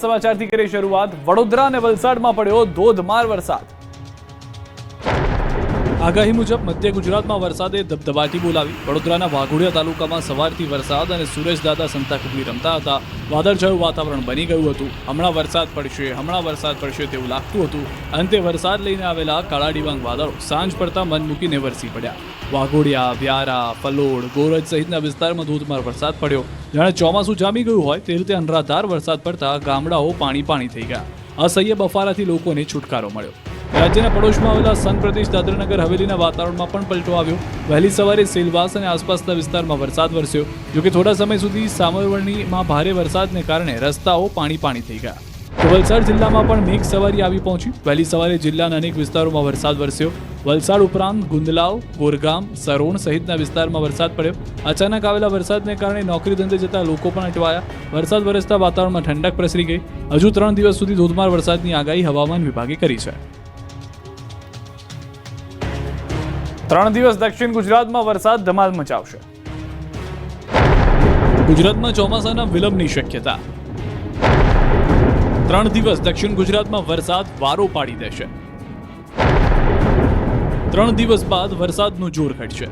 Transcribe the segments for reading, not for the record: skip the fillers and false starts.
સમાચારથી કરી શરૂઆત। વડોદરા અને વલસાડમાં પડ્યો ધોધમાર વરસાદ। આગાહી મુજબ મધ્ય ગુજરાતમાં વરસાદે ધબધબાટી બોલાવી। વડોદરાના વાઘોડિયા તાલુકામાં સવારથી વરસાદ અને સૂરજદાદા સંતાકુકડી રમતા હતા। વાદળછાયું વાતાવરણ બની ગયું હતું। હમણાં વરસાદ પડશે તેવું લાગતું હતું। અંતે વરસાદ લઈને આવેલા કાળા ડિબાંગ વાદળો સાંજ પડતા મન મૂકીને વરસી પડ્યા। વાઘોડિયા, વ્યારા, ફલોડ, ગોરજ સહિતના વિસ્તારમાં ધોધમાર વરસાદ પડ્યો। જાણે ચોમાસું જામી ગયું હોય તે રીતે અનરાધાર વરસાદ પડતા ગામડાઓ પાણી થઈ ગયા। અસહ્ય બફારાથી લોકોને છુટકારો મળ્યો। રાજ્યના પડોશમાં આવેલા સંઘ પ્રદેશ દાદરાનગર હવેલીના વાતાવરણમાં પણ પલટો આવ્યો। વહેલી સવારે સેલવાસ અને આસપાસના વિસ્તારમાં વરસાદ વરસ્યો। જોકે થોડા સમય સુધી સામરવણીમાં ભારે વરસાદને કારણે રસ્તાઓ પાણી થઈ ગયા। તો વલસાડ જિલ્લામાં પણ મેઘ સવારી આવી પહોંચી। વહેલી સવારે જિલ્લાના અનેક વિસ્તારોમાં વરસાદ વરસ્યો। વલસાડ ઉપરાંત ગુંદલાવ, ગોરગામ, સરોણ સહિતના વિસ્તારમાં વરસાદ પડ્યો। અચાનક આવેલા વરસાદને કારણે નોકરી ધંધે જતા લોકો પણ અટવાયા। વરસાદ વરસતા વાતાવરણમાં ઠંડક પ્રસરી ગઈ। હજુ 3 દિવસ સુધી ધોધમાર વરસાદની આગાહી હવામાન વિભાગે કરી છે। 3 દિવસ દક્ષિણ ગુજરાતમાં વરસાદ ધમાલ મચાવશે। ગુજરાતમાં ચોમાસાના વિલંબની શક્યતા। 3 દિવસ દક્ષિણ ગુજરાતમાં વરસાદ વારો પાડી દેશે। 3 દિવસ બાદ વરસાદનું જોર ઘટશે।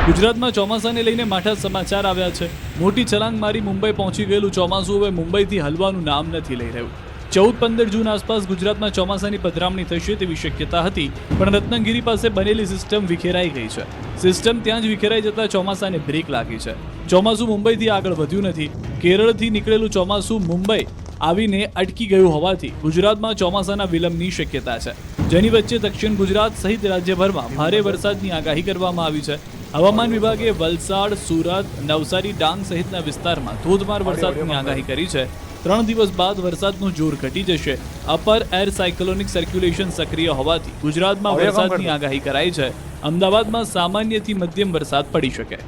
ગુજરાતમાં ચોમાસાને લઈને માઠા સમાચાર આવ્યા છે। મોટી છલાંગ મારી મુંબઈ પહોંચી ગયેલું ચોમાસું હવે મુંબઈથી હલવાનું નામ નથી લઈ રહ્યું। 14-15 જૂન આસપાસ ગુજરાતમાં ચોમાસાની પધરામણી થશે તેવી શક્યતા હતી, પણ રત્નાગીરી પાસે બનેલી સિસ્ટમ વિખેરાઈ ગઈ છે। સિસ્ટમ ત્યાં જ વિખેરાઈ જતા ચોમાસાને બ્રેક લાગી છે। ચોમાસું મુંબઈથી આગળ વધ્યું નથી। કેરળથી નીકળેલું ચોમાસું મુંબઈ આવીને અટકી ગયું હોવાથી ગુજરાતમાં ચોમાસાના વિલંબની શક્યતા છે, જેની વચ્ચે દક્ષિણ ગુજરાત સહિત રાજ્યભરમાં ભારે વરસાદની આગાહી કરવામાં આવી છે। હવામાન વિભાગે વલસાડ, સુરત, નવસારી, ડાંગ સહિતના વિસ્તારમાં ધોધમાર વરસાદની આગાહી કરી છે। 3 દિવસ બાદ વરસાદનું જોર ઘટી જશે। અપર એર સાયક્લોનિક સર્ક્યુલેશન સક્રિય હોવાથી ગુજરાતમાં વરસાદની આગાહી કરાઈ છે। અમદાવાદમાં સામાન્યથી મધ્યમ વરસાદ પડી શકે।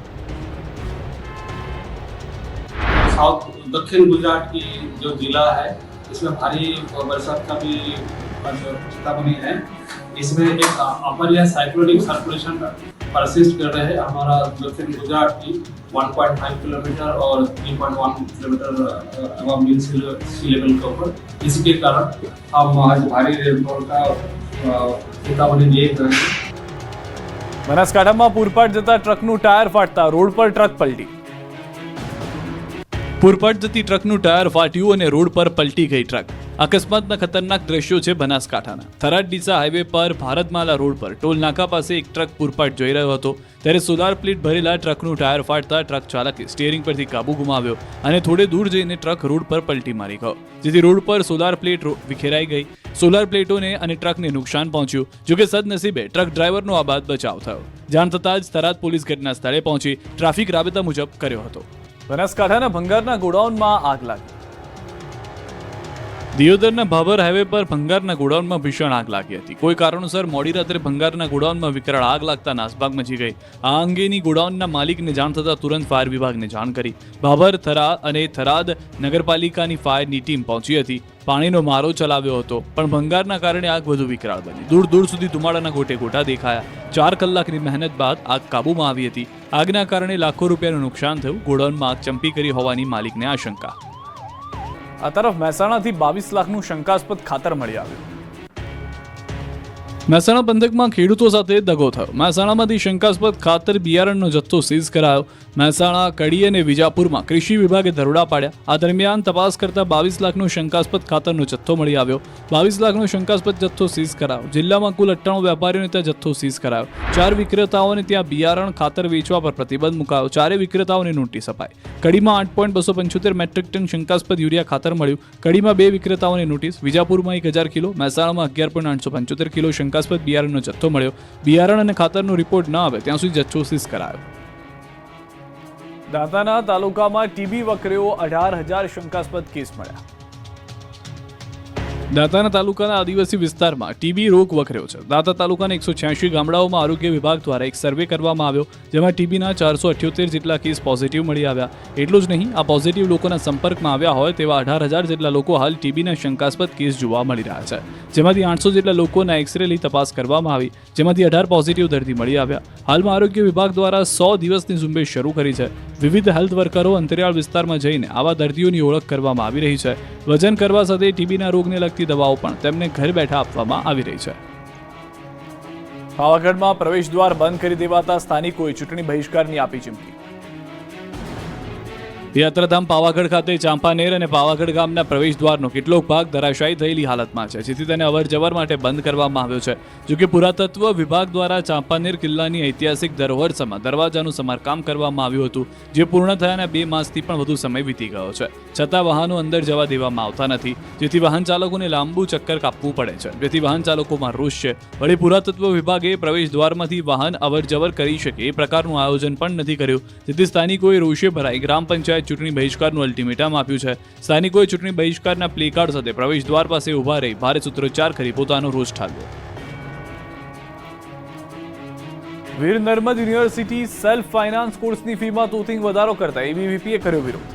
साउथ दक्षिण गुजरात की जो जिला है इसमें भारी बरसात का भी चेतावनी है। इसमें एक अपर एयर साइक्लोनिक सर्कुलेशन परसिस्ट कर रहे हैं। हमारा दक्षिण गुजरात की 1.5 किलोमीटर और 3.1 किलोमीटर अबव मीन सी लेवल के ऊपर, इसके कारण हम आज भारी रेनफॉल का चेतावनी दिए गए हैं। બનાસકાંઠામાં પૂરપાટ જતા ટ્રકનું ટાયર ફાટતા રોડ પર ટ્રક પલટી। પૂરપાટ જતી ટ્રકનું ટાયર ફાટ્યું અને રોડ પર પલટી ગઈ ટ્રક। અકસ્માતના ખતરનાક દ્રશ્યો છે બનાસકાંઠાના। થરાદ ડીસા હાઈવે પર ભારતમાલા રોડ પર ટોલ નાકા પાસે એક ટ્રક પૂરપાટ જઈ રહ્યો હતો, ત્યારે સોલાર પ્લેટ ભરેલા ટ્રકનું ટાયર ફાટતા ટ્રક ચાલકે સ્ટીયરિંગ પરથી કાબુ ગુમાવ્યો અને થોડે દૂર જઈને ટ્રક રોડ પર પલટી મારી ગયો, જેથી રોડ પર સોલાર પ્લેટ વિખેરાઈ ગઈ। સોલાર પ્લેટોને અને ટ્રકને નુકસાન પહોંચ્યું। જોકે સદનસીબે ટ્રક ડ્રાઈવરનો આબાદ બચાવ થયો। જાણ થતાં જ થરાદ પોલીસ ઘટના સ્થળે પહોંચી ટ્રાફિક રાબેતા મુજબ કર્યો હતો। બનાસકાંઠાના ભંગારના ગોડાઉનમાં આગ લાગી। દિયોદરના ભાભર હાઈવે પર ભંગારના ગોડાઉનમાં ભીષણ આગ લાગી હતી। કોઈ કારણોસર મોડી રાત્રે ભંગારના ગોડાઉનમાં વિકરાળ આગ લાગતા નાસભાગ મચી ગઈ। આ અંગેની ગોડાઉનના માલિકને જાણ થતાં તુરંત ફાયર વિભાગને જાણ કરી ભાભર, થરાદ નગરપાલિકાની ફાયરની ટીમ પહોંચી હતી। પાણીનો મારો ચલાવ્યો હતો, પણ ભંગારના કારણે આગ વધુ વિકરાળ બની। દૂર સુધી ધુમાડાના ગોટા દેખાયા। 4 કલાકની મહેનત બાદ આગ કાબૂમાં આવી હતી। આગના કારણે લાખો રૂપિયાનું નુકસાન થયું। ગોડાઉનમાં આગ ચંપી કરી હોવાની માલિકને આશંકા। આ તરફ મહેસાણાથી 22 લાખનું શંકાસ્પદ ખાતર મળી આવ્યું। મહેસાણા પંથકમાં ખેડૂતો સાથે દગો થયો। મહેસાણામાંથી શંકાસ્પદ ખાતર બિયારણનો જથ્થો સીઝ કરાયો। મહેસાણા, કડી અને વિજાપુરમાં કૃષિ વિભાગે દરોડા પાડ્યા। આ દરમિયાન તપાસ કરતા 22 લાખનો શંકાસ્પદ ખાતરનો જથ્થો મળી આવ્યો। 22 લાખનો શંકાસ્પદ જથ્થો સીઝ કરાયો। જિલ્લામાં કુલ 98 વેપારીઓને ત્યાં જથ્થો સીઝ કરાયો। 4 વિક્રેતાઓને ત્યાં બિયારણ ખાતર વેચવા પર પ્રતિબંધ મુકાયો। 4 વિક્રેતાઓને નોટિસ અપાઈ। કડીમાં 8.275 મેટ્રિક ટન શંકાસ્પદ યુરિયા ખાતર મળ્યું। કડીમાં 2 વિક્રેતાઓને નોટિસ। વિજાપુરમાં 1000 કિલો, મહેસાણામાં 11.875 કિલો શંકાસ્પદ બિયારણનો જથ્થો મળ્યો। બિયારણ અને ખાતરનો રિપોર્ટ ન આવે ત્યાં સુધી જથ્થો સીઝ કરાયો। દાંતાના તાલુકામાં ટીબી વકર્યો, 18,000 શંકાસ્પદ કેસ મળ્યા। દાંતાના તાલુકાના આદિવાસી વિસ્તારમાં ટીબી રોગ વકર્યો છે। દાંતા તાલુકાના 186 ગામડાઓમાં આરોગ્ય વિભાગ દ્વારા એક સર્વે કરવામાં આવ્યો, જેમાં ટીબીના 478 જેટલા કેસ પોઝિટિવ મળી આવ્યા। એટલું જ નહીં, આ પોઝિટિવ લોકોના સંપર્કમાં આવ્યા હોય તેવા 18,000 જેટલા લોકો હાલ ટીબીના શંકાસ્પદ કેસ જોવા મળી રહ્યા છે, જેમાંથી 800 જેટલા લોકોના એક્સરે લઈ તપાસ કરવામાં આવી। જેમાંથી 18 પોઝિટિવ દર્દી મળી આવ્યા. હાલમાં આરોગ્ય વિભાગ દ્વારા 100 દિવસની ઝુંબેશ શરૂ કરી છે. વિવિધ હેલ્થ વર્કરો અંતરિયાળ વિસ્તારમાં જઈને આવા દર્દીઓની ઓળખ કરવામાં આવી રહી છે. વજન કરવા સાથે ટીબીના રોગને લગતી દવાઓ પણ તેમને ઘર બેઠા આપવામાં આવી રહી છે. પાવાગઢમાં પ્રવેશ દ્વાર બંધ કરી દેવાતા સ્થાનિકોએ ચૂંટણી બહિષ્કારની આપી ચીમકી. યાત્રાધામ પાવાગઢ ખાતે ચાંપાનેર અને પાવાગઢ ગામના પ્રવેશ દ્વારનો કેટલોક ભાગ ધરાશાયી થયેલી હાલતમાં છે, જેથી તેને અવરજવર માટે બંધ કરવામાં આવ્યો છે. જોકે પુરાતત્વ વિભાગ દ્વારા ચાંપાનેર કિલ્લાની ઐતિહાસિક ધરોહર સમા દરવાજાનું સમારકામ કરવામાં આવ્યું હતું, જે પૂર્ણ થયાના 2 માસથી પણ વધુ સમય વીતી ગયો છે. છતાં વાહનો અંદર જવા દેવામાં આવતા નથી, જેથી વાહન ચાલકોને લાંબુ ચક્કર કાપવું પડે છે, જેથી વાહન ચાલકોમાં રોષ છે. વળી પુરાતત્વ વિભાગે પ્રવેશ દ્વારમાંથી વાહન અવરજવર કરી શકે એ પ્રકારનું આયોજન પણ નથી કર્યું, જેથી સ્થાનિકોએ રોષે ભરાઈ ગ્રામ પંચાયત ચૂંટણી બહિષ્કારનું અલ્ટિમેટમ આપ્યું છે. સ્થાનિકોએ ચૂંટણી બહિષ્કારના પ્લેકાર્ડ સાથે પ્રવેશ દ્વાર પાસે ઉભા રહી ભારે સૂત્રોચ્ચાર કરી પોતાનો રોષ ઠાલવ્યો. Veer Narmad university self finance કોર્સની ફીમાં તોતિંગ વધારો કરતા એબીવીપીએ કર્યો વિરોધ.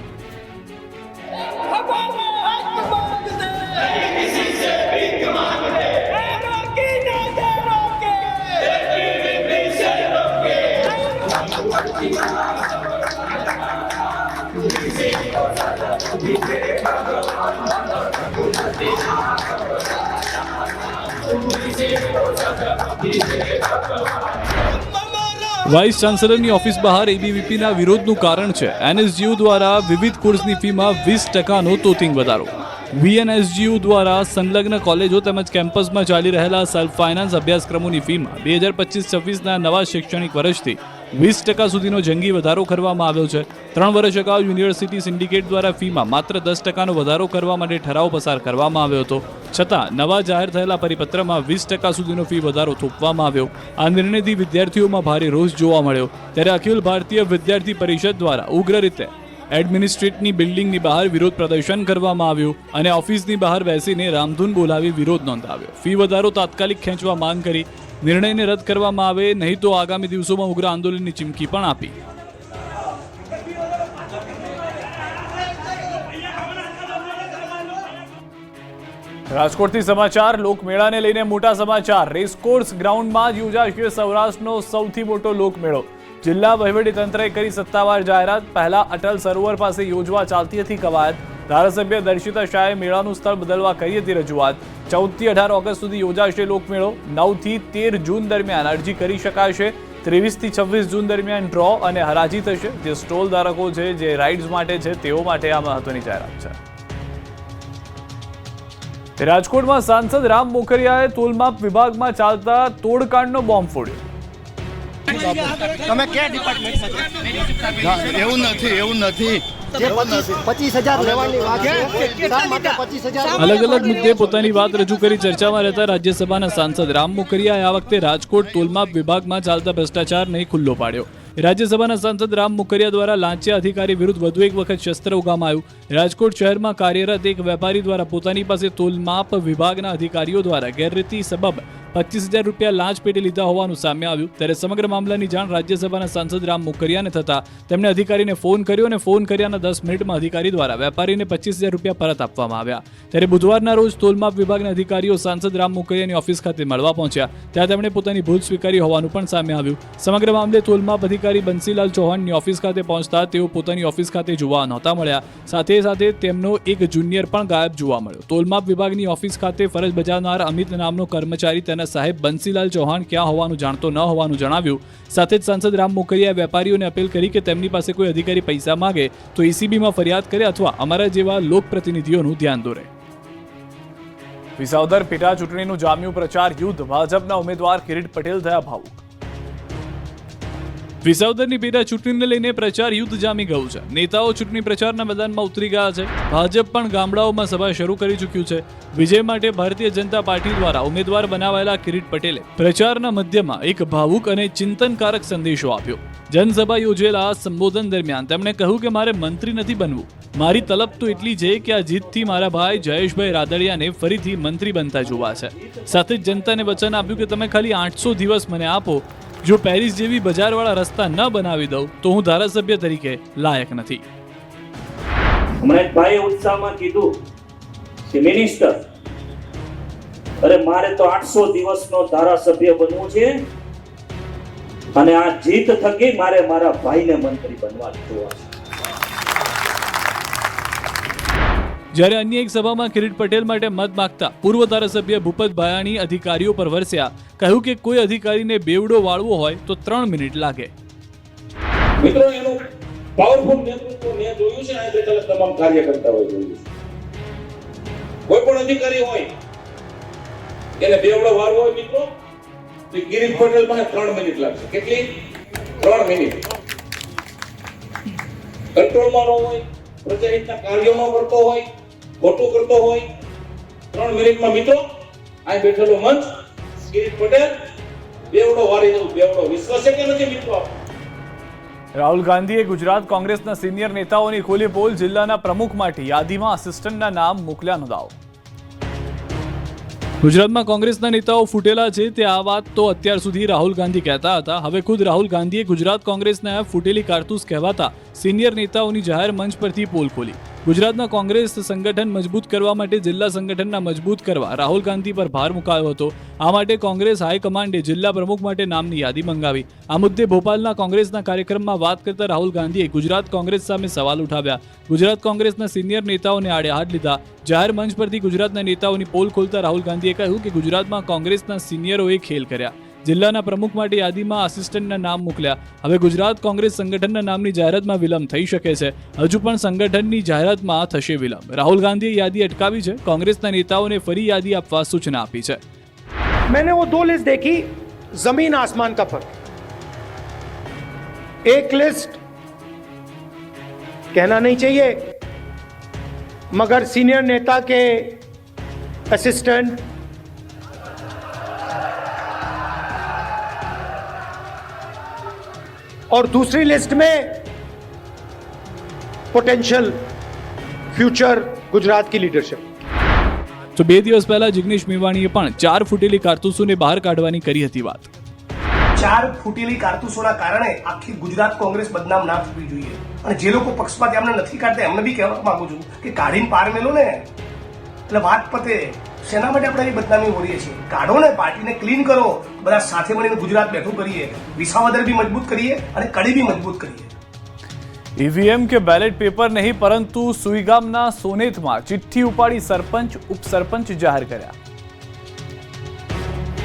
વાઇસ ચાન્સેલરની ઓફિસ બહાર એબીવીપીના વિરોધનું કારણ છે એનએસજીયુ દ્વારા વિવિધ કોર્સની ફીમાં 20% તોતિંગ વધારો. વીએનએસજીયુ દ્વારા સંલગ્ન કોલેજો તેમજ કેમ્પસમાં ચાલી રહેલા સેલ્ફ ફાઇનાન્સ અભ્યાસક્રમોની ફીમાં 2025-26ના નવા શૈક્ષણિક વર્ષથી 20% સુધીનો જંગી વધારો કરવામાં આવ્યો છે. 3 વર્ષ અગાઉ યુનિવર્સિટી સિન્ડિકેટ દ્વારા ફીમાં માત્ર 10%નો વધારો કરવા માટે ઠરાવ પસાર કરવામાં આવ્યો હતો. છતાં નવા જાહેર થયેલા પરિપત્રમાં 20% સુધીનો ફી વધારો થોપવામાં આવ્યો. આ નિર્ણયથી વિદ્યાર્થીઓમાં ભારે રોષ જોવા મળ્યો. ત્યારે અખિલ ભારતીય વિદ્યાર્થી પરિષદ દ્વારા ઉગ્ર રીતે એડમિનિસ્ટ્રેટની બિલ્ડિંગની બહાર વિરોધ પ્રદર્શન કરવામાં આવ્યું અને ઓફિસની બહાર બેસીને રામધૂન બોલાવી વિરોધ નોંધાવ્યો. ફી વધારો તાત્કાલિક ખેંચવા માંગ કરી. નિર્ણયને રદ કરવામાં આવે નહીં તો આગામી દિવસોમાં ઉગ્ર આંદોલનની ચીમકી પણ આપી. રાજકોટથી સમાચાર. લોકમેળાને લઈને મોટા સમાચાર. રેસકોર્સ ગ્રાઉન્ડમાં જ યોજાશે સૌરાષ્ટ્રનો સૌથી મોટો લોકમેળો. જિલ્લા વહીવટીતંત્રએ કરી સત્તાવાર જાહેરાત. પહેલા અટલ સરોવર પાસે યોજવા ચાલતી હતી કવાયત. ધારાસભ્ય દર્શિતા શાહે મેળાનું સ્થળ બદલવા કરી હતી રજૂઆત. 14થી 18 ઓગસ્ટ સુધી યોજાશે લોકમેળો. 9થી 13 જૂન દરમિયાન અરજી કરી શકાશે. 23થી 26 જૂન દરમિયાન ડ્રો અને હરાજી થશે. જે સ્ટોલ ધારકો છે, જે રાઇડ્સ માટે છે, તેઓ માટે આ મહત્વની જાહેરાત છે. રાજકોટમાં સાંસદ રામ મોકરિયાએ તોલમાપ વિભાગમાં ચાલતા તોડકાંડનો બોમ્બ ફોડ્યો. તમે ક્યાં ડિપાર્ટમેન્ટમાં? એવું નથી. અલગ અલગ મુદ્દે પોતાની વાત રજૂ કરી ચર્ચામાં રહેતા રાજ્યસભાના સાંસદ રામ મોકરિયાએ આ વખતે રાજકોટ તોલમાપ વિભાગમાં ચાલતા ભ્રષ્ટાચારને ખુલ્લો પાડ્યો. રાજ્યસભાના સાંસદ રામ મોકરિયા દ્વારા લાંચિયા અધિકારી વિરુદ્ધ વધુ એક વખત શસ્ત્ર ઉગામાયું. રાજકોટ શહેરમાં કાર્યરત એક વેપારી દ્વારા પોતાની પાસે તોલમાપ વિભાગના અધિકારીઓ દ્વારા ગેરરીતિ સબબ 25,000 રૂપિયા લાંચ પેટે લીધા હોવાનું સામે આવ્યું. ત્યારે સમગ્ર મામલાની જાણ રાજ્યસભાના સાંસદ રામ મોકરિયાને થતા તેમણે અધિકારીને ફોન કર્યો અને ફોન કર્યાના 10 મિનિટમાં અધિકારી દ્વારા વેપારીને 25,000 રૂપિયા પરત આપવામાં આવ્યા. ત્યારે બુધવારના રોજ તોલમાપ વિભાગના અધિકારીઓ સાંસદ રામ મોકરિયાની ઓફિસ ખાતે મળવા પહોંચ્યા. ત્યાં તેમણે પોતાની ભૂલ સ્વીકારી હોવાનું પણ સામે આવ્યું. સમગ્ર મામલે તોલમાપ અધિકારી બંસીલાલ ચૌહાણની ઓફિસ ખાતે પહોંચતા તેઓ પોતાની ઓફિસ ખાતે જોવા નહોતા મળ્યા. સાથે તેમનો એક જુનિયર પણ ગાયબ જોવા મળ્યો. તોલમાપ વિભાગની ઓફિસ ખાતે ફરજ બજાવનાર અમિત નામનો કર્મચારી તેના સાહેબ બંસીલાલ ચૌહાણ ક્યાં હોવાનું જાણતો ન હોવાનું જણાવ્યું. સાથે જ સાંસદ રામ મોકરિયાએ વેપારીઓને અપીલ કરી કે તેમની પાસે કોઈ અધિકારી પૈસા માંગે તો ECBમાં ફરિયાદ કરે અથવા અમારા જેવા લોકપ્રતિનિધિઓનું ધ્યાન દોરે. વિસાવદર પેટા ચૂંટણીનું જામ્યું પ્રચાર યુદ્ધ. ભાજપના ઉમેદવાર કિરીટ પટેલ થયા ભાવુક. વિસાવદરની પેટા ચૂંટણીને લઈને પ્રચાર યુદ્ધ જામી ગયું છે. નેતાઓ ચૂંટણી પ્રચારના મેદાનમાં ઉતરી ગયા છે. ભાજપ પણ ગામડાઓમાં સભા શરૂ કરી ચૂક્યું છે. વિજય માટે ભારતીય જનતા પાર્ટી દ્વારા ઉમેદવાર બનાવાયેલા કિરીટ પટેલે પ્રચારના મધ્યમાં એક ભાવુક અને ચિંતનકારક સંદેશો આપ્યો. જનસભા યોજેલા સંબોધન દરમિયાન તેમણે કહ્યું કે મારે મંત્રી નથી બનવું. મારી તલબ તો એટલી છે કે આ જીતથી મારા ભાઈ જયેશભાઈ રાદડિયાને ફરીથી મંત્રી બનતા જોવા છે. સાથે જ જનતાને વચન આપ્યું કે તમે ખાલી 800 દિવસ મને આપો. જો પેરિસ જેવી બજારવાળા રસ્તા ન બનાવી દઉં તો હું ધારાસભ્ય તરીકે લાયક નથી. હમણાં ભાઈએ ઉત્સાહમાં કીધું કે મિનિસ્ટર અરે મારે તો 800 દિવસનો ધારાસભ્ય બનવું છે અને આ જીત થકી મારે મારા ભાઈને મંત્રી બનવા જોવા છે. જ્યારે અન્ય એક સભામાં કિરીટ પટેલ માટે મત માંગતા પૂર્વ ધારાસભ્ય ભૂપત ભાયાણી અધિકારીઓ પર વરસ્યા. કહ્યું કે કોઈ અધિકારીને બેવડો વાળવો હોય તો 3 મિનિટ લાગે. મિત્રો એનું પાવરફુલ નેતૃત્વ મેં જોયું છે, આ બેઠેલા તમામ કાર્યકર્તાઓએ જોયું છે. કોઈ પણ અધિકારી હોય એને બેવડો વાળવો હોય મિત્રો તો કિરીટ પટેલ પાસે 3 મિનિટ લાગશે. કેટલી? 3 મિનિટ. કંટ્રોલમાં ન હોય, પ્રજાહિતના કાર્યો ન કરતો હોય, ખોટું કરતો હોય, 3 મિનિટમાં મિત્રો આ બેઠેલો મંચ કિરીટ પટેલ બેવડો વાળી દેવું. બેવડો વિશ્વાસ છે કે નથી મિત્રો? રાહુલ ગાંધીએ ગુજરાત કોંગ્રેસના સિનિયર નેતાઓની ખોલી પોલ. જિલ્લાના પ્રમુખ માટે યાદીમાં આસિસ્ટન્ટના નામ મોકલ્યાનો દાવો. ગુજરાતમાં કોંગ્રેસના નેતાઓ ફૂટેલા છે તે આ વાત તો અત્યાર સુધી રાહુલ ગાંધી કહેતા હતા. હવે ખુદ રાહુલ ગાંધીએ ગુજરાત કોંગ્રેસના ફૂટેલી કારતૂસ કહેવાતા સિનિયર નેતાઓની જાહેર મંચ પરથી પોલ ખોલી. ગુજરાતના કોંગ્રેસ સંગઠન મજબૂત કરવા માટે જિલ્લા સંગઠનના મજબૂત કરવા રાહુલ ગાંધી પર ભાર મુકાયો હતો. આ માટે કોંગ્રેસ હાઈકમાન્ડે જિલ્લા પ્રમુખ માટે નામની યાદી મંગાવી. આ મુદ્દે ભોપાલના કોંગ્રેસના કાર્યક્રમમાં વાત કરતા રાહુલ ગાંધીએ ગુજરાત કોંગ્રેસ સામે સવાલ ઉઠાવ્યા. ગુજરાત કોંગ્રેસના સિનિયર નેતાઓને આડે હાથ લીધા. જાહેર મંચ પરથી ગુજરાતના નેતાઓની પોલ ખોલતા રાહુલ ગાંધીએ કહ્યું કે ગુજરાતમાં કોંગ્રેસના સિનિયરોએ ખેલ કર્યા. જિલ્લાના પ્રમુખ માટે યાદીમાં આસિસ્ટન્ટના નામ મોકલ્યા. હવે ગુજરાત કોંગ્રેસ સંગઠનના નામની જાહેરાતમાં વિલંબ થઈ શકે છે. હજુ પણ સંગઠનની જાહેરાતમાં થશે વિલંબ. રાહુલ ગાંધીએ યાદી અટકાવી છે. કોંગ્રેસના નેતાઓને ફરી યાદી આપવા સૂચના આપી છે. मैंने वो 2 लिस्ट देखी, जमीन आसमान का फर्क. एक लिस्ट कहना नहीं चाहिए मगर सीनियर नेता के असिस्टेंट और दूसरी लिस्ट में पोटेंशियल फ्यूचर गुजरात की लीडरशिप. તો 2 દિવસ પહેલા જિગ્નેશ મેવાણીએ પણ 4 ફૂટેલી કારતૂસોને બહાર કાઢવાની કરી હતી વાત. 4 ફૂટેલી કારતૂસોના કારણે આખી ગુજરાત કોંગ્રેસ બદનામ ના થવી જોઈએ. અને જે લોકો પક્ષમાંથી એમને નથી કાઢતા એમને બી કહેવા માંગુ છું કે કાઢીને પાર મેલો ને એટલે વાત પતે. શેના માટે આપણે બદનામી ઓળીએ છીએ? કાઢો ને, પાર્ટીને ક્લીન કરો, બધા સાથે મળીને ગુજરાત બેઠું કરીએ, વિસાવદર બી મજબૂત કરીએ અને કડી બી મજબૂત કરીએ. ઈવીએમ કે બેલેટ પેપર નહીં પરંતુ સુઈગામના સોનેતમાં ચિઠ્ઠી ઉપાડી સરપંચ ઉપસરપંચ જાહેર કર્યા.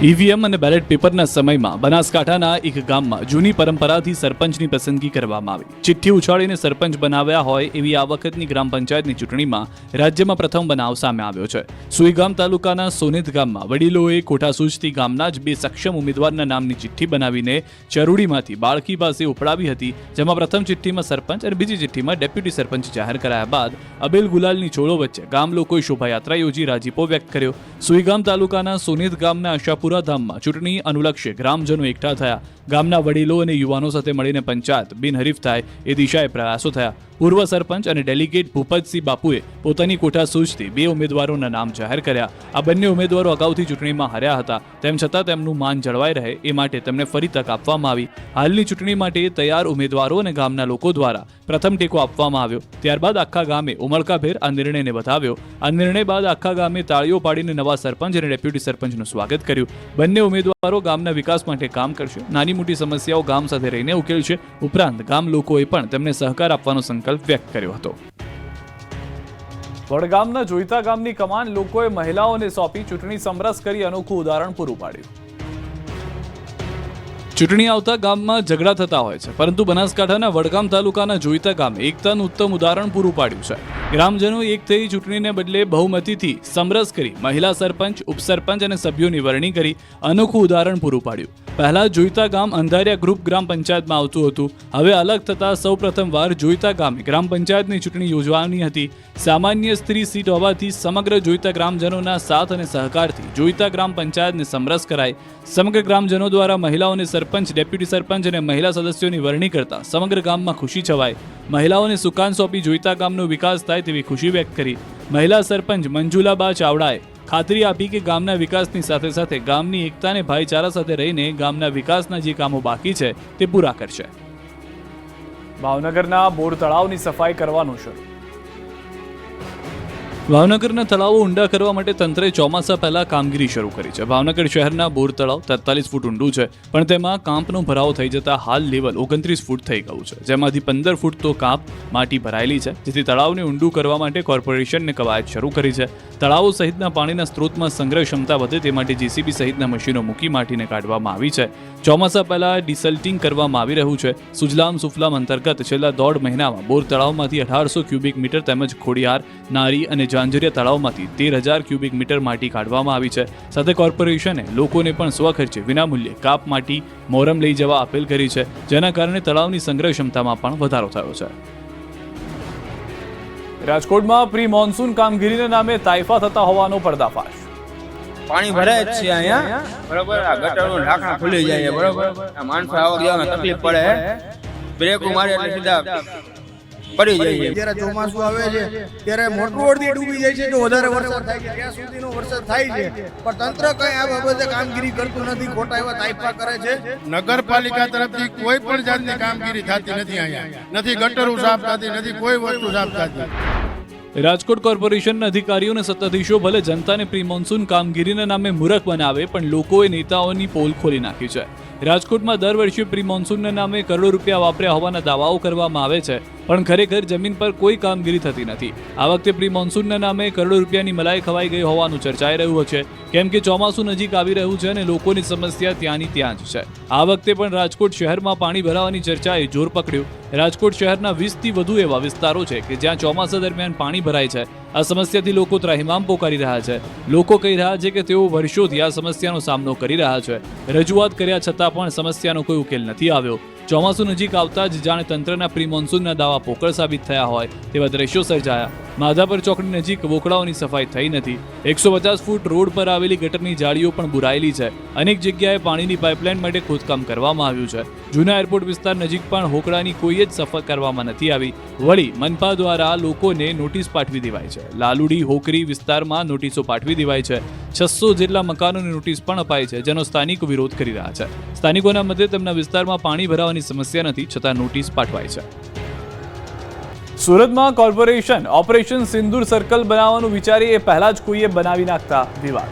ઈવીએમ અને બેલેટ પેપરના સમયમાં બનાસકાંઠાના એક ગામમાં જૂની પરંપરાથી સરપંચની પસંદગી કરવામાં આવી. ચિઠ્ઠી ઉછાળીને સરપંચ બનાવ્યા હોય એવી આ વખતની ગ્રામ પંચાયતની ચૂંટણીમાં રાજ્યમાં પ્રથમ બનાવ સામે આવ્યો છે. સુઈગામ તાલુકાના સોનેત ગામમાં વડીલોએ કોઠાસૂઝથી ગામના જ 2 સક્ષમ ઉમેદવારના નામની ચિઠ્ઠી બનાવીને ચરૂડીમાંથી બાળકી પાસે ઉપડાવી હતી. જેમાં પ્રથમ ચિઠ્ઠીમાં સરપંચ અને બીજી ચિઠ્ઠીમાં ડેપ્યુટી સરપંચ જાહેર કરાયા બાદ અબેલ ગુલાલની ચોળો વચ્ચે ગામ લોકોએ શોભાયાત્રા યોજી રાજીપો વ્યક્ત કર્યો. સુઈગામ તાલુકાના સોનેત ગામના આશાપુરા ધામમાં ચૂંટણી અનુલક્ષે ગ્રામજનો એકઠા થયા. ગામના વડીલો અને યુવાનો સાથે મળીને પંચાયત બિનહરીફ થાય એ દિશાએ પ્રયાસો થયા. પૂર્વ સરપંચ અને ડેલિગેટ ભૂપતસિંહ બાપુએ પોતાની કોઠાસૂઝથી 2 ઉમેદવારોના નામ જાહેર કર્યા. આ બંને ઉમેદવારો અગાઉથી ચૂંટણીમાં હાર્યા હતા. તેમ છતાં તેમનું માન જળવાઈ રહે એ માટે તેમને ફરી તક આપવામાં આવી. હાલની ચૂંટણી માટે તૈયાર ઉમેદવારો અને ગામના લોકો દ્વારા પ્રથમ ટેકો આપવામાં આવ્યો. ત્યારબાદ આખા ગામે ઉમળકાભેર આ નિર્ણયને વધાવ્યો. આ નિર્ણય બાદ આખા ગામે તાળીઓ પાડીને નવા સરપંચ અને ડેપ્યુટી સરપંચનું સ્વાગત કર્યું. બંને ઉમેદવારો ગામના વિકાસ માટે કામ કરશે. નાની મોટી સમસ્યાઓ ગામ સાથે રહીને ઉકેલશે. ઉપરાંત ગામ લોકોએ પણ તેમને સહકાર આપવાનો સંકલ્પ વ્યક્ત કર્યો હતો. વડગામના જોઈતા ગામની કમાન લોકોએ મહિલાઓને સોંપી ચૂંટણી સમરસ કરી અનોખું ઉદાહરણ પૂરું પાડ્યું. ચૂંટણી આવતા ગામમાં ઝઘડા થતા હોય છે પરંતુ બનાસકાંઠાના વડગામ તાલુકાના જોઈતા ગામે એકતાનું ઉત્તમ ઉદાહરણ પૂરું પાડ્યું છે. ગ્રામજનો એક થઈ ચૂંટણીને બદલે બહુમતીથી સમરસ કરી મહિલા સરપંચ ઉપસરપંચ અને સભ્યોની વરણી કરી અનોખું ઉદાહરણ પૂરું પાડ્યું. પહેલા જોઈતા ગામ અંધારિયા ગ્રુપ ગ્રામ પંચાયતમાં આવતું હતું. હવે અલગ થતા સૌ પ્રથમવાર જોઈતા ગામે ગ્રામ પંચાયતની ચૂંટણી યોજવાની હતી. સામાન્ય સ્ત્રી સીટ હોવાથી સમગ્ર જોઈતા ગ્રામજનોના સાથ અને સહકારથી જોઈતા ગ્રામ પંચાયતને સમરસ કરાઈ. સમગ્ર ગ્રામજનો દ્વારા મહિલાઓને સરપંચ, ડેપ્યુટી સરપંચ અને મહિલા સદસ્યોની વરણી કરતા સમગ્ર ગામમાં ખુશી છવાઈ. મહિલાઓને સુકાન સોંપી જોઈતા ગામનો વિકાસ થાય તેવી ખુશી વ્યક્ત કરી. મહિલા સરપંચ મંજુલાબા ચાવડાએ ખાતરી આપી કે ગામના વિકાસની સાથે સાથે ગામની એકતા અને ભાઈચારા સાથે રહીને ગામના વિકાસના જે કામો બાકી છે તે પૂરા કરશે. ભાવનગરના બોર તળાવની સફાઈ કરવાનું શરૂ. ભાવનગરના તળાવો ઊંડા કરવા માટે તંત્રે ચોમાસા પહેલા કામગીરી શરૂ કરી છે. ભાવનગર શહેરના બોર તળાવ 43 ફૂટ ઊંડું છે, પણ તેમાં કાંપનો ભરાવો થઈ જતા હાલ લેવલ 29 ફૂટ થઈ ગયું છે, જેમાંથી 15 ફૂટ તો કાંપ માટી ભરાયેલી છે, જેથી તળાવને ઊંડું કરવા માટે કોર્પોરેશનને કવાયત શરૂ કરી છે. તળાવો સહિતના પાણીના સ્ત્રોતમાં સંગ્રહ ક્ષમતા વધે તે માટે જેસીબી સહિતના મશીનો મૂકી માટીને કાઢવામાં આવી છે. ચોમાસા પહેલા ડિસલ્ટિંગ કરવામાં આવી રહ્યું છે. સુજલામ સુફલામ અંતર્ગત છેલ્લા 1.5 મહિનામાં બોર તળાવમાંથી 1800 ક્યુબિક મીટર તેમજ ખોડિયાર, નારી અને જાંજરિયા તળાવમાંથી 13,000 ક્યુબિક મીટર માટી કાઢવામાં આવી છે. સાથે કોર્પોરેશને લોકોને પણ સ્વખર્ચે વિનામૂલ્યે કાપ માટી મોરમ લઈ જવા અપીલ કરી છે, જેના કારણે તળાવની સંગ્રહ ક્ષમતામાં પણ વધારો થયો છે. રાજકોટમાં પ્રી મોન્સૂન કામગીરીના નામે તાઇફા થતા હોવાનો પર્દાફાશ. પાણી ભરાય જ છે અહીંયા, બરોબર. આ ગટરનું ઢાંકણા ખુલી જાય, બરોબર. આ માણસો આવક જવામાં તકલીફ પડે, બ્રેકો મારે એટલે સીધા પડી જાય. જ્યારે ચોમાસું આવે છે ત્યારે મોટું અડધી ડૂબી જાય છે. જો વધારે વરસાદ થાય છે ત્યાં સુધીનો વરસાદ થાય છે, પણ તંત્ર કઈ આ બાબતે કામગીરી કરતું નથી. ખોટા એવા તાઇફા કરે છે. નગરપાલિકા તરફથી કોઈ પણ જાતની કામગીરી થતી નથી. અહીંયા નથી ગટરો સાફ થતી, નથી કોઈ વસ્તુ સાફ થતી. રાજકોટ કોર્પોરેશનના અધિકારીઓ અને સત્તાધીશો ભલે જનતાને પ્રી મોન્સૂન કામગીરીના નામે મૂરખ બનાવે, પણ લોકોએ નેતાઓની પોલ ખોલી નાખી છે. રાજકોટમાં દર વર્ષે પ્રી મોન્સૂનના નામે કરોડો રૂપિયા વાપર્યા હોવાના દાવાઓ કરવામાં આવે છે, પણ ખરેખર જમીન પર કોઈ કામગીરી થતી નથી. આ વખતે પ્રી મોન્સૂનના નામે કરોડો રૂપિયાની મલાઈ ખવાઈ ગઈ હોવાનું ચર્ચાઈ રહ્યું છે, કેમ કે ચોમાસું નજીક આવી રહ્યું છે અને લોકોની સમસ્યા ત્યાંની ત્યાં જ છે. આ વખતે પણ રાજકોટ શહેરમાં પાણી ભરાવાની ચર્ચાએ જોર પકડ્યું. રાજકોટ શહેરના 20થી વધુ એવા વિસ્તારો છે કે જ્યાં ચોમાસા દરમિયાન પાણી ભરાય છે. આ સમસ્યાથી લોકો ત્રાહિમામ પોકારી રહ્યા છે. લોકો કહી રહ્યા છે કે તેઓ વર્ષોથી આ સમસ્યાનો સામનો કરી રહ્યા છે. રજૂઆત કર્યા છતાં પણ સમસ્યાનો કોઈ ઉકેલ નથી આવ્યો. ચોમાસું નજીક આવતા જ જાણે તંત્રના પ્રી મોન્સૂનના દાવા પોકળ સાબિત થયા હોય તેવા દ્રશ્યો સર્જાયા. માધાપર ચોકડી નજીક વોકળાઓની સફાઈ થઈ નથી. 150 ફૂટ રોડ પર આવેલી ગટરની જાળીઓ પણ બુરાયેલી છે. અનેક જગ્યાએ પાણીની પાઇપલાઇન માટે ખોદકામ કરવામાં આવ્યું છે. જૂના એરપોર્ટ વિસ્તાર નજીક પણ હોકળાની કોઈ જ સફાઈ કરવામાં નથી આવી. વળી મનપા દ્વારા લોકોને નોટિસ પાઠવી દેવાય છે. લાલુડી હોકરી વિસ્તારમાં નોટિસો પાઠવી દેવાય છે. 600 જેટલા મકાનોની નોટિસ પણ અપાઈ છે, જેનો સ્થાનિકો વિરોધ કરી રહ્યા છે. સ્થાનિકોના મતે તેમના વિસ્તારમાં પાણી ભરાવાની સમસ્યા નથી, છતાં નોટિસ પાઠવાય છે. સુરતમાં કોર્પોરેશન ઓપરેશન સિંદૂર સર્કલ બનાવવાનું વિચારી એ પહેલા જ કોઈએ બનાવી નાખતા વિવાદ.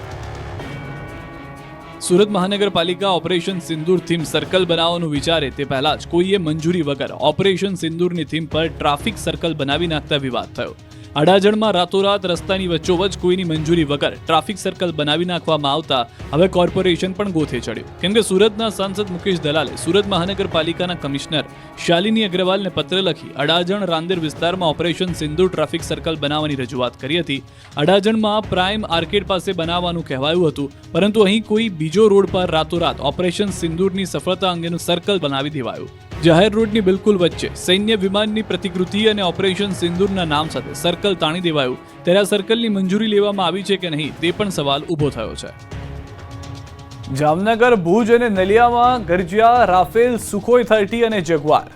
સુરત મહાનગરપાલિકા ઓપરેશન સિંદૂર થીમ સર્કલ બનાવવાનું વિચારે તે પહેલા જ કોઈએ મંજૂરી વગર ઓપરેશન સિંદૂરની થીમ પર ટ્રાફિક સર્કલ બનાવી નાખતા વિવાદ થયો. અડાજણમાં રાતોરાત રસ્તાની વચ્ચોવચ કોઈની મંજૂરી વગર ટ્રાફિક સર્કલ બનાવી નાખવામાં આવતા હવે કોર્પોરેશન પણ ગોથે ચડ્યું. કેમ કે સુરતના સાંસદ મુકેશ દલાલે સુરત મહાનગરપાલિકાના કમિશનર શાલિની અગ્રવાલને પત્ર લખી અડાજણ રાંદેર વિસ્તારમાં ઓપરેશન સિંદૂર ટ્રાફિક સર્કલ બનાવવાની રજૂઆત કરી હતી. અડાજણમાં પ્રાઇમ આર્કેડ પાસે બનાવવાનું કહેવાયું હતું, પરંતુ અહીં કોઈ બીજો રોડ પર રાતોરાત ઓપરેશન સિંદૂરની સફળતા અંગેનું સર્કલ બનાવી દેવાયું. જાહેર રોડની બિલકુલ વચ્ચે સૈન્ય વિમાનની પ્રતિકૃતિ અને ઓપરેશન સિંદૂરના નામ સાથે સર્કલ તાણી દેવાયું. ત્યારે આ સર્કલની મંજૂરી લેવામાં આવી છે કે નહીં તે પણ સવાલ ઊભો થયો છે. જામનગર, ભુજ અને નલિયામાં ગરજ્યા રાફેલ, સુખોઈ 30 અને જગવાર.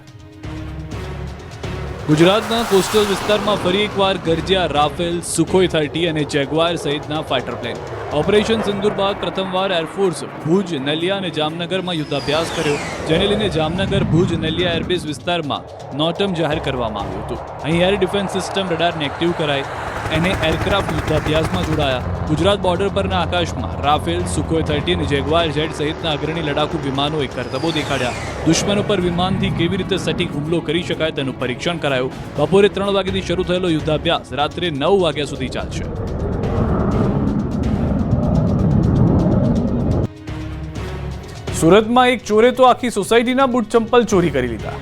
ગુજરાતના કોસ્ટલ વિસ્તારમાં ફરી એકવાર ગરજ્યા રાફેલ, સુખોઈ 30 અને જેગવાર સહિતના ફાઇટર પ્લેન. ઓપરેશન સિંદૂર બાદ પ્રથમવાર એરફોર્સ ભુજ, નલિયા અને જામનગરમાં યુદ્ધાભ્યાસ કર્યો, જેને લઈને જામનગર, ભુજ, નલિયા એરબેઝ વિસ્તારમાં નોટમ જાહેર કરવામાં આવ્યું હતું. અહીં એર ડિફેન્સ સિસ્ટમ રડારને એક્ટિવ કરાઈ અને એરક્રાફ્ટ યુદ્ધાભ્યાસમાં જોડાયા. ગુજરાત બોર્ડર પરના આકાશમાં રાફેલ, સુખોઈ 30 અને જેગવાર જેટ સહિતના અગ્રણી લડાકુ વિમાનોએ કરતબો દેખાડ્યા. દુશ્મનો પર વિમાનથી કેવી રીતે સટીક હુમલો કરી શકાય તેનું પરીક્ષણ કરાયું. બપોરે 3 વાગ્યાથી શરૂ થયેલો યુદ્ધાભ્યાસ રાત્રે 9 વાગ્યા સુધી ચાલશે. સુરતમાં એક ચોરે તો આખી સોસાયટીના બૂટ ચંપલ ચોરી કરી લીધા.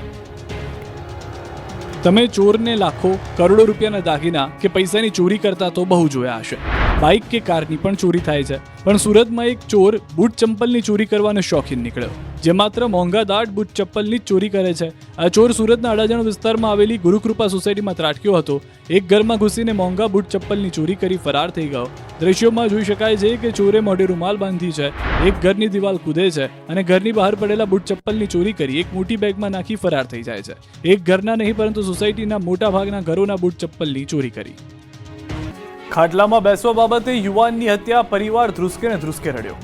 તમે ચોરને લાખો, કરોડો રૂપિયાના દાગીના કે પૈસાની ચોરી કરતા તો બહુ જોયા હશે. બાઇક કે કારની પણ ચોરી થાય છે, પણ સુરતમાં એક ચોર બૂટ ચંપલની ચોરી કરવાનો શોખીન નીકળ્યો, જે માત્ર મોંઘા દાટ બૂટ ચપ્પલની જ ચોરી કરે છે. આ ચોર સુરતના અડાજણ વિસ્તારમાં આવેલી ગુરુકૃપા સોસાયટીમાં ત્રાટક્યો હતો. એક ઘરમાં ઘૂસીને મોંઘા બૂટ ચપ્પલની ચોરી કરી ફરાર થઈ ગયો. દ્રશ્યોમાં જોઈ શકાય છે કે ચોરે મોઢે રૂમાલ બાંધી છે, એક ઘરની દિવાલ કૂદે છે અને ઘરની બહાર પડેલા બૂટ ચપ્પલની ચોરી કરી એક મોટી બેગમાં નાખી ફરાર થઈ જાય છે. એક ઘરના નહીં પરંતુ સોસાયટીના મોટા ભાગના ઘરોના બૂટ ચપ્પલની ચોરી કરી. ખાટલામાં બેસવા બાબતે યુવાનની હત્યા, પરિવાર ધ્રુસકે ને ધ્રુસકે રડ્યો.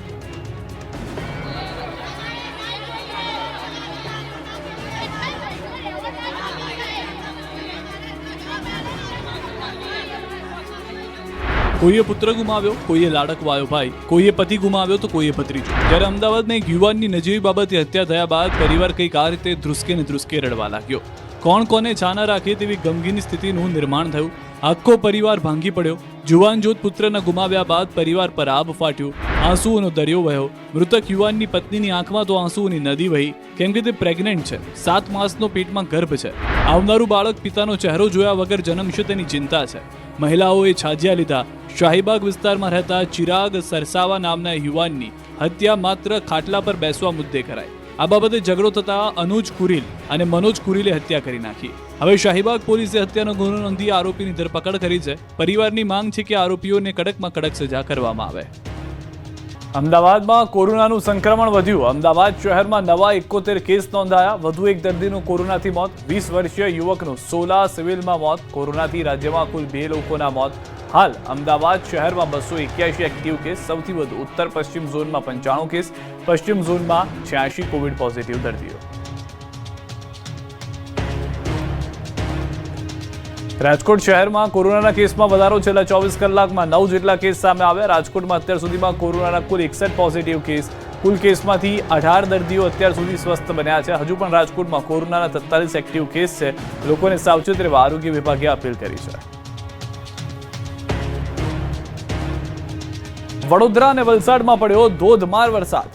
કોઈએ પુત્ર ગુમાવ્યો, કોઈએ લાડકવાયો ભાઈ, કોઈએ પતિ ગુમાવ્યો તો કોઈએ ભત્રીજો. જ્યારે અમદાવાદમાં એક યુવાનની નજીવી બાબતે હત્યા થયા બાદ પરિવાર કંઈક આ રીતે ધ્રુસકે ને ધ્રુસકે રડવા લાગ્યો. કોણ કોને છાના રાખે તેવી ગમગીની સ્થિતિનું નિર્માણ થયું. આખો પરિવાર ભાંગી પડ્યો. જુવાન જોત પુત્રના ગુમાવ્યા બાદ પરિવાર પર આબ ફાટ્યું. આંસુઓનો દરિયો વહ્યો. મૃતક યુવાનની પત્નીની આંખમાં તો આંસુઓની નદી વહી, કેમ કે તે પ્રેગ્નન્ટ છે. 7 માસનો પેટમાં ગર્ભ છે. આવનારું બાળક પિતાનો ચહેરો જોયા વગર જન્મશે તેની ચિંતા છે. મહિલાઓએ છાજ્યા લીધા. શાહીબાગ વિસ્તારમાં રહેતા ચિરાગ સરસાવા નામના યુવાનની હત્યા માત્ર ખાટલા પર બેસવા મુદ્દે કરાઈ. આ બાબતે ઝઘડો થતા અનુજ કુરીલ અને મનોજ કુરીલે હત્યા કરી નાખી. હવે શાહીબાગ પોલીસે હત્યાનો ગુનો નોંધી આરોપીની ધરપકડ કરી છે. પરિવારની માંગ છે કે આરોપીઓને કડકમાં કડક સજા કરવામાં આવે. અમદાવાદમાં કોરોનાનું સંક્રમણ વધ્યું. અમદાવાદ શહેરમાં નવા 71 કેસ નોંધાયા. વધુ એક દર્દીનું કોરોનાથી મોત. 20 વર્ષીય યુવકનું 16 સિવિલમાં મોત. કોરોનાથી રાજ્યમાં કુલ 2 લોકોના મોત. હાલ અમદાવાદ શહેરમાં 281 એક્ટિવ કેસ. સૌથી વધુ ઉત્તર પશ્ચિમ ઝોનમાં 95 કેસ. પશ્ચિમ ઝોનમાં 86 કોવિડ પોઝિટિવ દર્દીઓ. રાજકોટ શહેરમાં કોરોનાના કેસમાં વધારો. છેલ્લા 24 કલાકમાં 9 જેટલા કેસ સામે આવ્યા. રાજકોટમાં અત્યાર સુધીમાં કોરોનાના કુલ 61 પોઝિટિવ કેસ. કુલ કેસમાંથી 18 દર્દીઓ અત્યાર સુધી સ્વસ્થ બન્યા છે. હજુ પણ રાજકોટમાં કોરોનાના 43 એક્ટિવ કેસ છે. લોકોને સાવચેત રહેવા આરોગ્ય વિભાગે અપીલ કરી છે. વડોદરા અને વલસાડમાં પડ્યો ધોધમાર વરસાદ.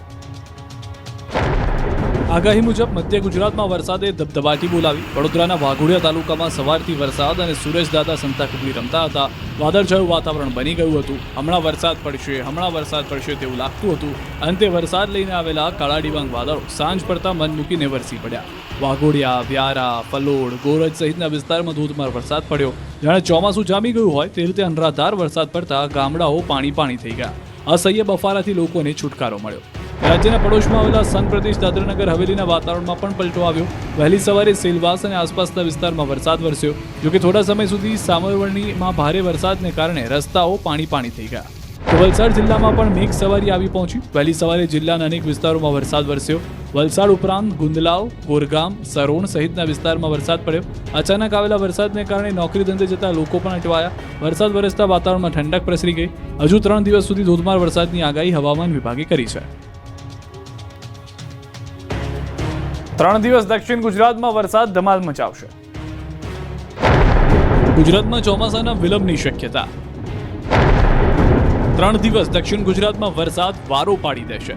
આગાહી મુજબ મધ્ય ગુજરાતમાં વરસાદે ધબધબાટી બોલાવી. વડોદરાના વાઘોડિયા તાલુકામાં સવારથી વરસાદ અને સૂરજદાદા સંતાકુકડી રમતા હતા. વાદળછાયું વાતાવરણ બની ગયું હતું. હમણાં વરસાદ પડશે તેવું લાગતું હતું. અંતે વરસાદ લઈને આવેલા કાળા ડિબાંગ વાદળો સાંજ પડતા મન મૂકીને વરસી પડ્યા. વાઘોડિયા, વ્યારા, ફલોડ, ગોરજ સહિતના વિસ્તારમાં ધોધમાર વરસાદ પડ્યો. જાણે ચોમાસું જામી ગયું હોય તે રીતે અનરાધાર વરસાદ પડતા ગામડાઓ પાણી થઈ ગયા. અસહ્ય બફારાથી લોકોને છુટકારો મળ્યો. રાજ્યના પડોશમાં આવેલા સંઘ પ્રદેશ દાદરાનગર હવેલીના વાતાવરણમાં પણ પલટો આવ્યો. વહેલી સવારે સેલવાસ અને આસપાસના વિસ્તારમાં વરસાદ વરસ્યો. જોકે થોડા સમય સુધી સામરવણીમાં ભારે વરસાદને કારણે રસ્તાઓ પાણી થઈ ગયા. તો વલસાડ જિલ્લામાં પણ મેઘ સવારી આવી પહોંચી. વહેલી સવારે જિલ્લાના અનેક વિસ્તારોમાં વરસાદ વરસ્યો. વલસાડ ઉપરાંત ગુંદલાવ, ગોરગામ, સરોણ સહિતના વિસ્તારમાં વરસાદ પડ્યો. અચાનક આવેલા વરસાદને કારણે નોકરી ધંધે જતા લોકો પણ અટવાયા. વરસાદ વરસતા વાતાવરણમાં ઠંડક પ્રસરી ગઈ. હજુ 3 દિવસ સુધી ધોધમાર વરસાદની આગાહી હવામાન વિભાગે કરી છે. 3 દિવસ દક્ષિણ ગુજરાતમાં વરસાદ ધમાલ મચાવશે. ગુજરાતમાં ચોમાસાના વિલંબની શક્યતા. 3 દિવસ દક્ષિણ ગુજરાતમાં વરસાદ વારો પાડી દેશે.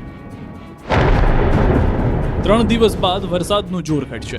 3 દિવસ બાદ વરસાદનું જોર ઘટશે.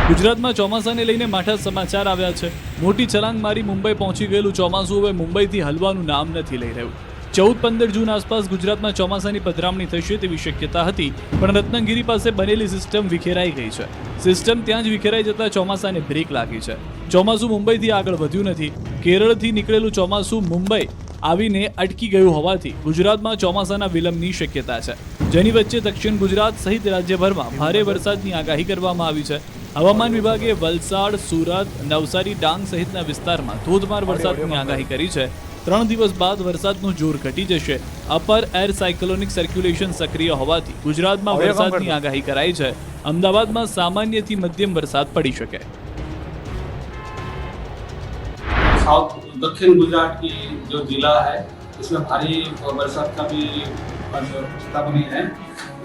ગુજરાતમાં ચોમાસાને લઈને માઠા સમાચાર આવ્યા છે. મોટી છલાંગ મારી મુંબઈ પહોંચી ગયેલું ચોમાસું હવે મુંબઈથી હલવાનું નામ નથી લઈ રહ્યું. 14-15 જૂન આસપાસ ગુજરાતમાં ચોમાસાની પધરામણી થશે તેવી શક્યતા હતી, પણ રત્નાગીરી પાસે બનેલી સિસ્ટમ વિખેરાઈ ગઈ છે. સિસ્ટમ ત્યાં જ વિખેરાઈ જતા ચોમાસાને બ્રેક લાગી છે. ચોમાસું મુંબઈથી આગળ વધ્યું નથી. કેરળથી નીકળેલું ચોમાસું મુંબઈ આવીને અટકી ગયું હોવાથી ગુજરાતમાં ચોમાસાના વિલંબની શક્યતા છે, જેની વચ્ચે દક્ષિણ ગુજરાત સહિત રાજ્યભરમાં ભારે વરસાદની આગાહી કરવામાં આવી છે. હવામાન વિભાગે વલસાડ, સુરત, નવસારી, ડાંગ સહિતના વિસ્તારમાં ધોધમાર વરસાદની આગાહી કરી છે. 3 દિવસ બાદ વરસાદનું જોર ઘટી જશે. અપર એર સાયક્લોનિક સર્ક્યુલેશન સક્રિય હોવાથી ગુજરાતમાં વરસાદની આગાહી કરાઈ છે. અમદાવાદમાં સામાન્યથી મધ્યમ વરસાદ પડી શકે. साउथ दक्षिण गुजरात की जो जिला है इसमें भारी बरसात का भी चेतावनी है.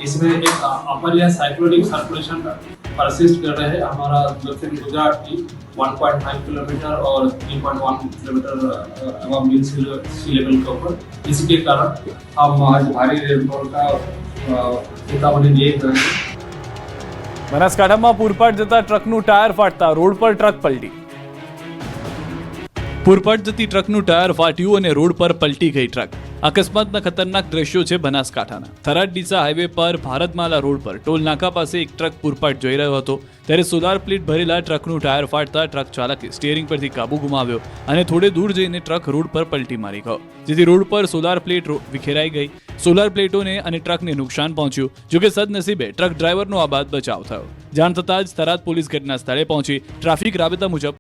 इसमें एक अपर या साइक्लोनिक सर्कुलेशन परसिस्ट कर रहे हैं. हमारा दक्षिण गुजरात की 1.5 किलोमीटर और 3.1 किलोमीटर अबव मीन सी लेवल के ऊपर. इसके कारण हम आज भारी रेनफॉल का चेतावनी दिए गए हैं. બનાસકાંઠામાં પૂરપાટ જતા ટ્રકનું ટાયર ફાટતા રોડ પર ટ્રક પલટી. પૂરપાટ જતી ટ્રકનું ટાયર ફાટ્યું અને રોડ પર પલટી ગઈ ટ્રક. અકસ્માતના ખતરનાક દ્રશ્યો છે બનાસકાંઠાના. થરાદ ડીસા હાઈવે પર ભારતમાલા રોડ પર ટોલ નાકા પાસે એક ટ્રક પૂરપાટ જઈ રહ્યો હતો, ત્યારે સોલાર પ્લેટ ભરેલા ટ્રકનું ટાયર ફાટતા ટ્રક ચાલકે સ્ટીયરિંગ પરથી કાબુ ગુમાવ્યો અને થોડે દૂર જઈને ટ્રક રોડ પર પલટી મારી ગયો, જેથી રોડ પર સોલાર પ્લેટ વિખેરાઈ ગઈ. સોલાર પ્લેટોને અને ટ્રકને નુકસાન પહોંચ્યું. જોકે સદનસીબે ટ્રક ડ્રાઈવરનો આબાદ બચાવ થયો. જાણ થતાં જ થરાદ પોલીસ ઘટના સ્થળે પહોંચી ટ્રાફિક રાબેતા મુજબ